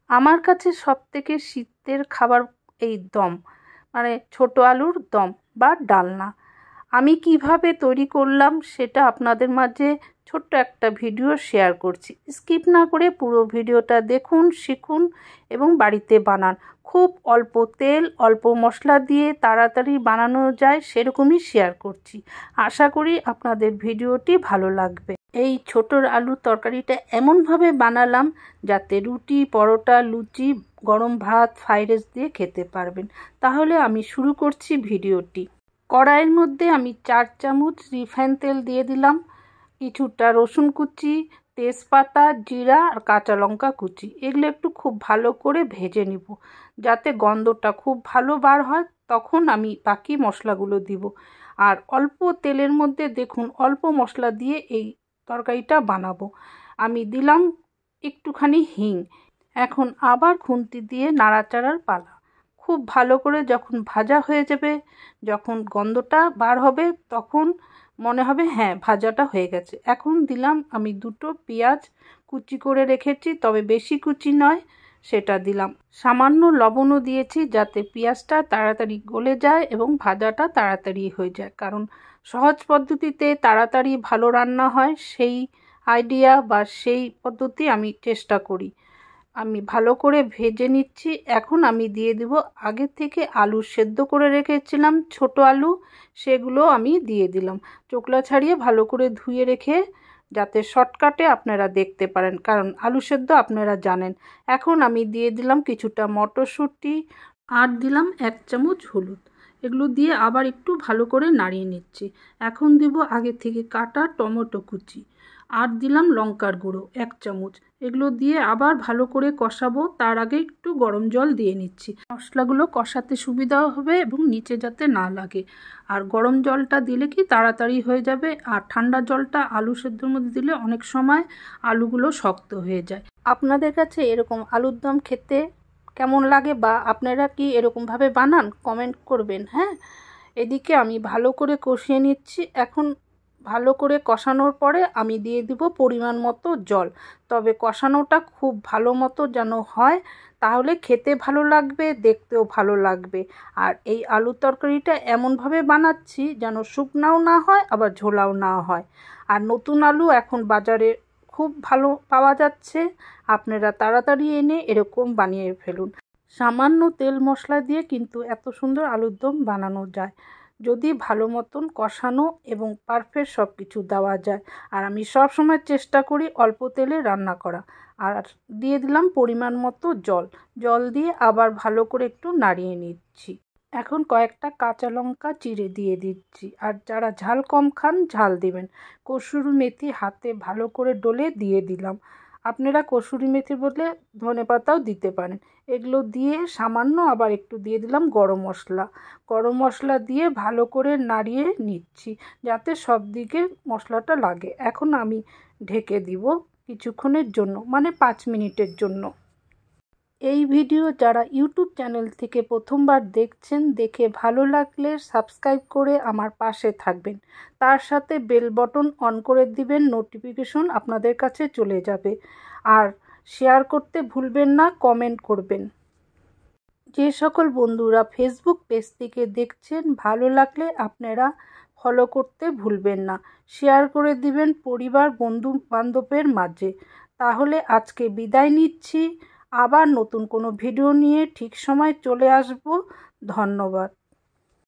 আমার কাছে সবথেকে শীতের খাবার এই দম, মানে ছোট আলুর দম বা ডালনা। আমি কিভাবে তৈরি করলাম সেটা আপনাদের মাঝে ছোট্ট একটা ভিডিও শেয়ার করছি। স্কিপ না করে পুরো ভিডিওটা দেখুন, শিখুন এবং বাড়িতে বানান। খুব অল্প তেল, অল্প মশলা দিয়ে তাড়াতাড়ি বানানো যায় সেরকমই শেয়ার করছি। আশা করি আপনাদের ভিডিওটি ভালো লাগবে। এই ছোট আলুর তরকারিটা এমনভাবে বানালাম যাতে রুটি, পরোটা, লুচি, গরম ভাত, ফ্রাইড রাইস দিয়ে খেতে পারবেন। তাহলে আমি শুরু করছি ভিডিওটি। কড়াইয়ের মধ্যে আমি 4 চামচ রিফাইন তেল দিয়ে দিলাম, কিছুটা রসুন কুচি, তেজপাতা, জিরা আর কাঁচা লঙ্কা কুচি। এগুলো একটু খুব ভালো করে ভেজে নিব, যাতে গন্ধটা খুব ভালো বার হয়। তখন আমি বাকি মশলাগুলো দিব। আর অল্প তেলের মধ্যে দেখুন অল্প মশলা দিয়ে এই তরকারিটা বানাবো। আমি দিলাম একটুখানি হিং। এখন আবার খুন্তি দিয়ে নাড়াচাড়ার পালা। খুব ভালো করে যখন ভাজা হয়ে যাবে, যখন গন্ধটা বার হবে, তখন মনে হবে হ্যাঁ ভাজাটা হয়ে গেছে। এখন দিলাম আমি 2টো পেঁয়াজ কুচি করে রেখেছি, তবে বেশি কুচি নয়, সেটা দিলাম। সামান্য লবণও দিয়েছি যাতে পেঁয়াজটা তাড়াতাড়ি গলে যায় এবং ভাজাটা তাড়াতাড়ি হয়ে যায়। কারণ সহজ পদ্ধতিতে তাড়াতাড়ি ভালো রান্না হয়, সেই আইডিয়া বা সেই পদ্ধতি আমি চেষ্টা করি। আমি ভালো করে ভেজে নিচ্ছি। এখন আমি দিয়ে দিব আগে থেকে আলু সেদ্ধ করে রেখেছিলাম, ছোট আলু, সেগুলো আমি দিয়ে দিলাম। চোকলা ছাড়িয়ে ভালো করে ধুয়ে রেখে, যাতে শর্টকাটে আপনারা দেখতে পারেন, কারণ আলু সেদ্ধ আপনারা জানেন। এখন আমি দিয়ে দিলাম কিছুটা মটরশুঁটি আর দিলাম 1 চামচ হলুদ। এগুলো দিয়ে আবার একটু ভালো করে নাড়িয়ে নিচ্ছি। এখন দিব আগে থেকে কাটা টমেটো কুচি আর দিলাম লঙ্কার গুঁড়ো 1 চামচ। এগুলো দিয়ে আবার ভালো করে কষাবো। তার আগে একটু গরম জল দিয়ে নিচ্ছি, মশলাগুলো কষাতে সুবিধা হবে এবং নিচে যাতে না লাগে। আর গরম জলটা দিলে কি তাড়াতাড়ি হয়ে যাবে। আর ঠান্ডা জলটা আলু সেদ্ধর মধ্যে দিলে অনেক সময় আলুগুলো শক্ত হয়ে যায়। আপনাদের কাছে এরকম আলুর দম খেতে কেমন লাগে বা আপনারা কি এরকমভাবে বানান? কমেন্ট করবেন। হ্যাঁ, এদিকে আমি ভালো করে কষিয়ে নিচ্ছি। এখন ভালো করে কষানোর পরে আমি দিয়ে দিব পরিমাণ মতো জল। তবে কষানোটা খুব ভালো মতো যেন হয়, তাহলে খেতে ভালো লাগবে, দেখতেও ভালো লাগবে। আর এই আলুর তরকারিটা এমনভাবে বানাচ্ছি যেন শুকনাও না হয় আবার ঝোলাও না হয়। আর নতুন আলু এখন বাজারে খুব ভালো পাওয়া যাচ্ছে, আপনারা তাড়াতাড়ি এনে এরকম বানিয়ে ফেলুন। সামান্য তেল মশলা দিয়ে কিন্তু এত সুন্দর আলুর দম বানানো যায়, যদি ভালো মতন কষানো এবং পারফেক্ট সব কিছু দেওয়া যায়। আর আমি সব সময় চেষ্টা করি অল্প তেলে রান্না করা। আর দিয়ে দিলাম পরিমাণ মতো জল। জল দিয়ে আবার ভালো করে একটু নাড়িয়ে নিচ্ছি। এখন কয়েকটা কাঁচা লঙ্কা চিড়ে দিয়ে দিচ্ছি। আর যারা ঝাল কম খান ঝাল দিবেন। কসুরি মেথি হাতে ভালো করে ডলে দিয়ে দিলাম। আপনারা কসুরি মেথির বদলে ধনেপাতাও দিতে পারেন। এগুলো দিয়ে সামান্য আবার একটু দিয়ে দিলাম গরম মশলা। গরম মশলা দিয়ে ভালো করে নাড়িয়ে নিচ্ছি যাতে সব দিকে মশলাটা লাগে। এখন আমি ঢেকে দিব কিছুক্ষণের জন্য, মানে 5 মিনিটের জন্য। এই ভিডিও যারা ইউটিউব চ্যানেল থেকে প্রথমবার দেখছেন, দেখে ভালো লাগলে সাবস্ক্রাইব করে আমার পাশে থাকবেন। তার সাথে বেল বটন অন করে দিবেন, নোটিফিকেশন আপনাদের কাছে চলে যাবে। আর শেয়ার করতে ভুলবেন না, কমেন্ট করবেন। যে সকল বন্ধুরা ফেসবুক পেজ থেকে দেখছেন, ভালো লাগলে আপনারা ফলো করতে ভুলবেন না, শেয়ার করে দিবেন পরিবার বন্ধু বান্ধবের মাঝে। তাহলে আজকে বিদায় নিচ্ছি। আবার নতুন কোনো ভিডিও নিয়ে ঠিক সময় চলে আসব। ধন্যবাদ।